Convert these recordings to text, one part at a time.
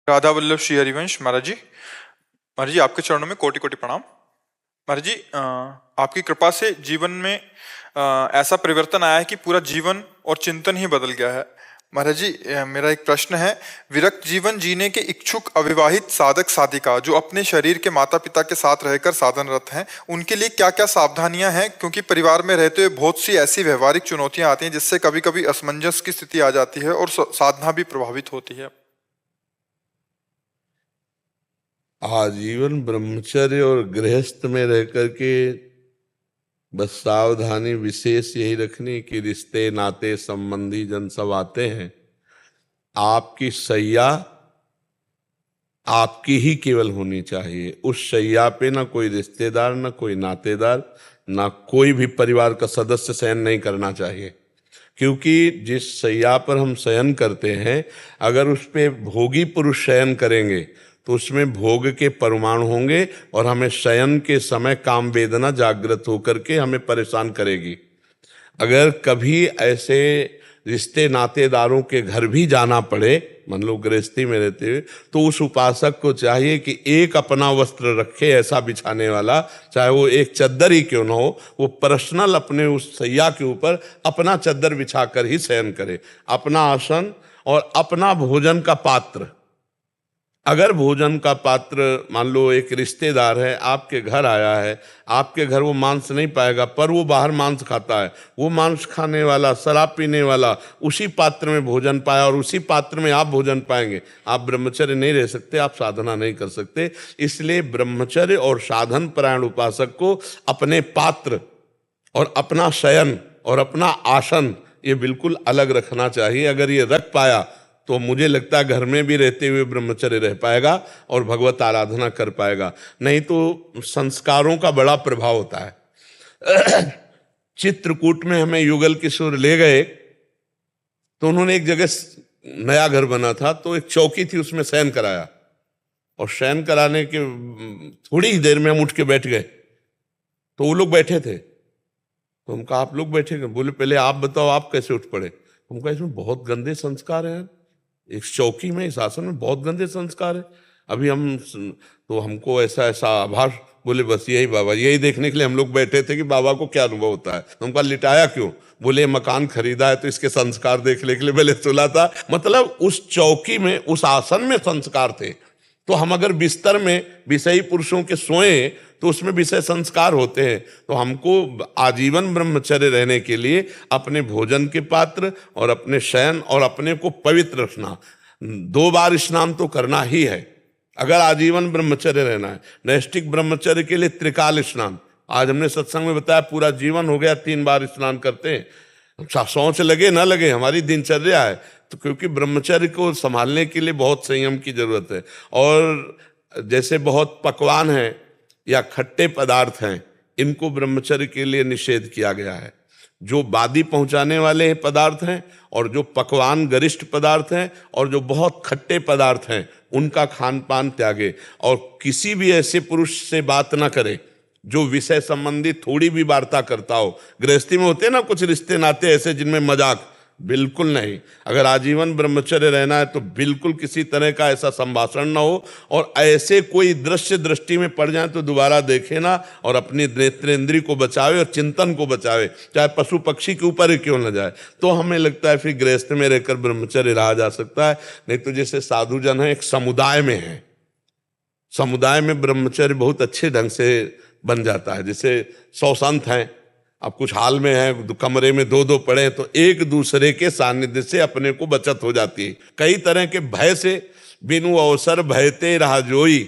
राधा वल्लभ श्री हरिवंश महाराज जी। महाराज जी, आपके चरणों में कोटि कोटि प्रणाम। महाराज जी, आपकी कृपा से जीवन में ऐसा परिवर्तन आया है कि पूरा जीवन और चिंतन ही बदल गया है। महाराज जी, मेरा एक प्रश्न है। विरक्त जीवन जीने के इच्छुक अविवाहित साधक साधिका जो अपने शरीर के माता पिता के साथ रहकर साधनरत हैं, उनके लिए क्या क्या सावधानियां हैं? क्योंकि परिवार में रहते हुए बहुत सी ऐसी व्यवहारिक चुनौतियां आती हैं जिससे कभी कभी असमंजस की स्थिति आ जाती है और साधना भी प्रभावित होती है। आजीवन ब्रह्मचर्य और गृहस्थ में रह करके बस सावधानी विशेष यही रखनी कि रिश्ते नाते संबंधी जन सब आते हैं, आपकी सैया आपकी ही केवल होनी चाहिए। उस सैया पे ना कोई रिश्तेदार, ना कोई नातेदार, ना कोई भी परिवार का सदस्य शयन नहीं करना चाहिए। क्योंकि जिस सैया पर हम शयन करते हैं, अगर उस पे भोगी पुरुष शयन करेंगे तो उसमें भोग के परमाणु होंगे और हमें शयन के समय काम वेदना जागृत होकर के हमें परेशान करेगी। अगर कभी ऐसे रिश्ते नातेदारों के घर भी जाना पड़े, मान लो गृहस्थी में रहते हुए, तो उस उपासक को चाहिए कि एक अपना वस्त्र रखे ऐसा बिछाने वाला, चाहे वो एक चद्दर ही क्यों ना हो, वो पर्सनल अपने उस सैया के ऊपर अपना चद्दर बिछाकर ही शयन करे। अपना आसन और अपना भोजन का पात्र। अगर भोजन का पात्र, मान लो एक रिश्तेदार है आपके घर आया है, आपके घर वो मांस नहीं पाएगा पर वो बाहर मांस खाता है, वो मांस खाने वाला, शराब पीने वाला उसी पात्र में भोजन पाया और उसी पात्र में आप भोजन पाएंगे, आप ब्रह्मचर्य नहीं रह सकते, आप साधना नहीं कर सकते। इसलिए ब्रह्मचर्य और साधन परायण उपासक को अपने पात्र और अपना शयन और अपना आसन ये बिल्कुल अलग रखना चाहिए। अगर ये रख पाया तो मुझे लगता है घर में भी रहते हुए ब्रह्मचर्य रह पाएगा और भगवत आराधना कर पाएगा। नहीं तो संस्कारों का बड़ा प्रभाव होता है। चित्रकूट में हमें युगल किशोर ले गए तो उन्होंने एक जगह नया घर बना था, तो एक चौकी थी, उसमें शयन कराया और शयन कराने के थोड़ी ही देर में हम उठ के बैठ गए तो वो लोग बैठे थे। तो हम कहा आप लोग बैठे गए? बोले पहले आप बताओ आप कैसे उठ पड़े? हम कहा इसमें बहुत गंदे संस्कार हैं, इस चौकी में, इस आसन में बहुत गंदे संस्कार है। अभी हम तो हमको ऐसा ऐसा आभास। बोले बस यही बाबा, यही देखने के लिए हम लोग बैठे थे कि बाबा को क्या अनुभव होता है। तो हमको लिटाया क्यों? बोले मकान खरीदा है तो इसके संस्कार देखने के लिए पहले सुला था। मतलब उस चौकी में, उस आसन में संस्कार थे। तो हम अगर बिस्तर में विषयी पुरुषों के सोए तो उसमें विषय संस्कार होते हैं। तो हमको आजीवन ब्रह्मचर्य रहने के लिए अपने भोजन के पात्र और अपने शयन और अपने को पवित्र रखना, 2 बार स्नान तो करना ही है अगर आजीवन ब्रह्मचर्य रहना है। नैष्ठिक ब्रह्मचर्य के लिए त्रिकाल स्नान, आज हमने सत्संग में बताया, पूरा जीवन हो गया 3 बार स्नान करते हैं। सोच लगे ना लगे हमारी दिनचर्या है। तो क्योंकि ब्रह्मचर्य को संभालने के लिए बहुत संयम की जरूरत है। और जैसे बहुत पकवान हैं या खट्टे पदार्थ हैं, इनको ब्रह्मचर्य के लिए निषेध किया गया है। जो बादी पहुंचाने वाले पदार्थ हैं और जो पकवान गरिष्ठ पदार्थ हैं और जो बहुत खट्टे पदार्थ हैं, उनका खान पान त्यागे। और किसी भी ऐसे पुरुष से बात ना करे जो विषय संबंधी थोड़ी भी वार्ता करता हो। गृहस्थी में होते हैं ना कुछ रिश्ते नाते ऐसे जिनमें मजाक, बिल्कुल नहीं। अगर आजीवन ब्रह्मचर्य रहना है तो बिल्कुल किसी तरह का ऐसा संभाषण ना हो, और ऐसे कोई दृश्य दृष्टि में पड़ जाए तो दोबारा देखे ना, और अपनी नेत्रेंद्रिय को बचावे और चिंतन को बचावे, चाहे पशु पक्षी के ऊपर ही क्यों न जाए। तो हमें लगता है फिर गृहस्थ में रहकर ब्रह्मचर्य रहा जा सकता है। नहीं तो जैसे साधु जन है, एक समुदाय में है, समुदाय में ब्रह्मचर्य बहुत अच्छे ढंग से बन जाता है। जैसे 100 संत हैं, अब कुछ हाल में है, कमरे में 2-2 पड़े, तो एक दूसरे के सानिध्य से अपने को बचत हो जाती है। कई तरह के भय से, बिनु अवसर भयते रहा जोई,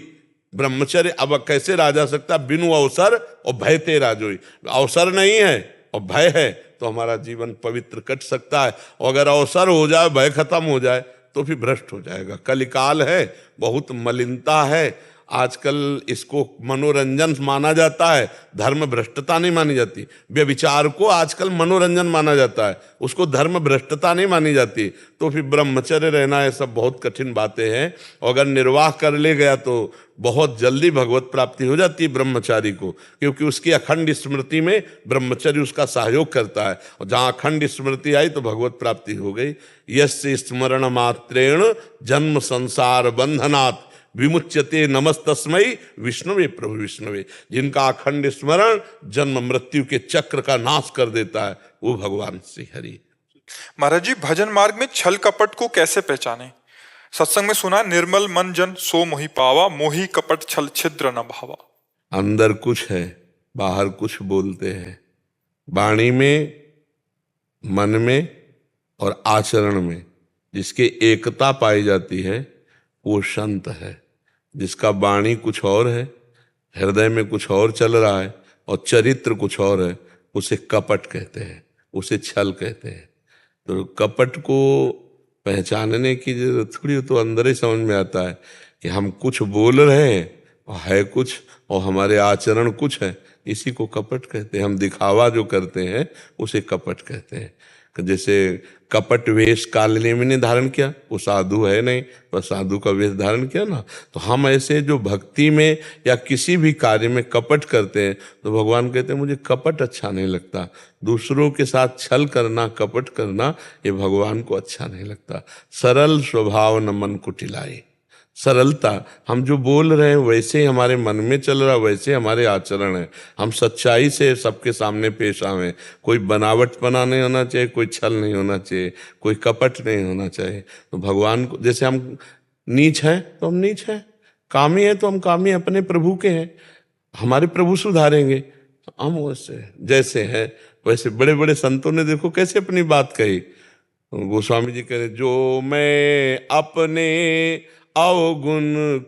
ब्रह्मचर्य अब कैसे रहा जा सकता? बिनु अवसर और भयते रहा जोई। अवसर नहीं है और भय है तो हमारा जीवन पवित्र कट सकता है। और अगर अवसर हो जाए, भय खत्म हो जाए तो फिर भ्रष्ट हो जाएगा। कलिकाल है, बहुत मलिनता है आजकल इसको मनोरंजन माना जाता है, धर्म भ्रष्टता नहीं मानी जाती। व्यभिचार को आजकल मनोरंजन माना जाता है, उसको धर्म भ्रष्टता नहीं मानी जाती। तो फिर ब्रह्मचर्य रहना, ये सब बहुत कठिन बातें हैं। और अगर निर्वाह कर ले गया तो बहुत जल्दी भगवत प्राप्ति हो जाती है ब्रह्मचारी को, क्योंकि उसकी अखंड स्मृति में ब्रह्मचर्य उसका सहयोग करता है। और जहाँ अखंड स्मृति आई तो भगवत प्राप्ति हो गई। यस्य स्मरण मात्रेण जन्म संसार बंधनात् विमुच्यते नमस्तस्मै विष्णुवे प्रभु विष्णुवे। जिनका अखंड स्मरण जन्म मृत्यु के चक्र का नाश कर देता है, वो भगवान श्री हरि। महाराज जी, भजन मार्ग में छल कपट को कैसे पहचाने? सत्संग में सुना, निर्मल मन जन सो मोहि पावा, मोहि कपट छल छिद्र न भावा। अंदर कुछ है, बाहर कुछ बोलते हैं। वाणी में, मन में और आचरण में जिसकी एकता पाई जाती है वो संत है। जिसका वाणी कुछ और है, हृदय में कुछ और चल रहा है और चरित्र कुछ और है, उसे कपट कहते हैं, उसे छल कहते हैं। तो कपट को पहचानने की जरूरत थोड़ी, तो अंदर ही समझ में आता है कि हम कुछ बोल रहे हैं और है कुछ, और हमारे आचरण कुछ है। इसी को कपट कहते हैं। हम दिखावा जो करते हैं उसे कपट कहते हैं। जैसे कपट वेश कालिनेमि ने धारण किया, वो साधु है नहीं, पर साधु का वेश धारण किया ना। तो हम ऐसे जो भक्ति में या किसी भी कार्य में कपट करते हैं, तो भगवान कहते हैं मुझे कपट अच्छा नहीं लगता। दूसरों के साथ छल करना, कपट करना, ये भगवान को अच्छा नहीं लगता। सरल स्वभाव न मन कुटिलाई। सरलता, हम जो बोल रहे हैं वैसे ही हमारे मन में चल रहा, वैसे हमारे आचरण है। हम सच्चाई से सबके सामने पेश आवें। कोई बनावटपना नहीं होना चाहिए, कोई छल नहीं होना चाहिए, कोई कपट नहीं होना चाहिए। तो भगवान को, जैसे हम नीच हैं तो हम नीच हैं, कामी हैं तो हम कामी अपने प्रभु के हैं। हमारे प्रभु सुधारेंगे, हम वैसे जैसे हैं वैसे। बड़े बड़े संतों ने देखो कैसे अपनी बात कही। गोस्वामी जी कह रहे, जो मैं अपने अवगुण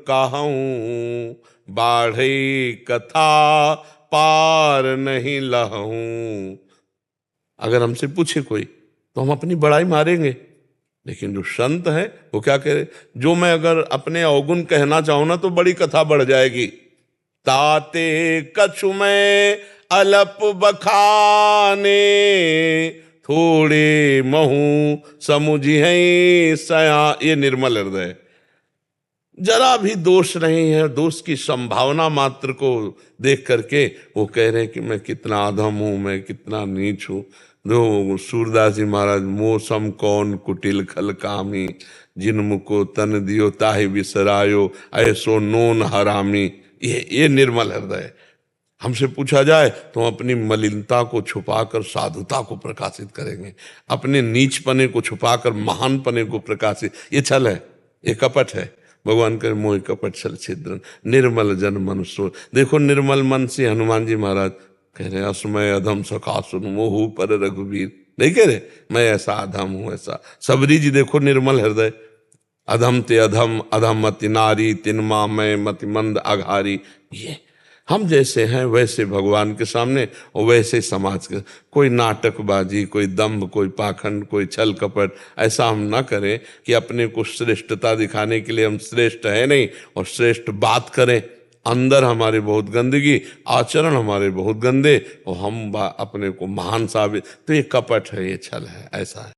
कहूँ, बाढ़े कथा पार नहीं लहूँ। अगर हमसे पूछे कोई तो हम अपनी बड़ाई मारेंगे, लेकिन जो संत है वो क्या कह रहे, जो मैं अगर अपने अवगुण कहना चाहूँ ना तो बड़ी कथा बढ़ जाएगी। ताते कछु मैं अलप बखाने, थोड़े महू समुझी है सया। ये निर्मल हृदय, जरा भी दोष नहीं है, दोष की संभावना मात्र को देख करके वो कह रहे हैं कि मैं कितना अधम हूँ, मैं कितना नीच हूँ। जो सूरदास जी महाराज, मोसम कौन कुटिल खल कामी, जिन मुको तन दियो ताहि बिसरायो, ऐसो नोन हरामी। ये निर्मल हृदय। हमसे पूछा जाए तो हम अपनी मलिनता को छुपाकर साधुता को प्रकाशित करेंगे, अपने नीचपने को छुपाकर महानपने को प्रकाशित। ये छल है, ये कपट है। भगवान करे मोहि कपट छल छिद्रन, निर्मल जन मन सो। देखो निर्मल मन से हनुमान जी महाराज कह रहे, असमय अधम सखा सुन मोहु पर रघुवीर। नहीं कह रहे मैं ऐसा अधम हूं ऐसा। सबरी जी देखो निर्मल हृदय, अधम ते अधम अधम अति नारी, तिनमा मैं मति मंद अघारी। ये हम जैसे हैं वैसे भगवान के सामने और वैसे समाज के। कोई नाटकबाजी, कोई दंभ, कोई पाखंड, कोई छल कपट, ऐसा हम ना करें कि अपने को श्रेष्ठता दिखाने के लिए हम श्रेष्ठ है नहीं और श्रेष्ठ बात करें। अंदर हमारे बहुत गंदगी, आचरण हमारे बहुत गंदे और हम अपने को महान साबित। तो ये कपट है, ये छल है, ऐसा है।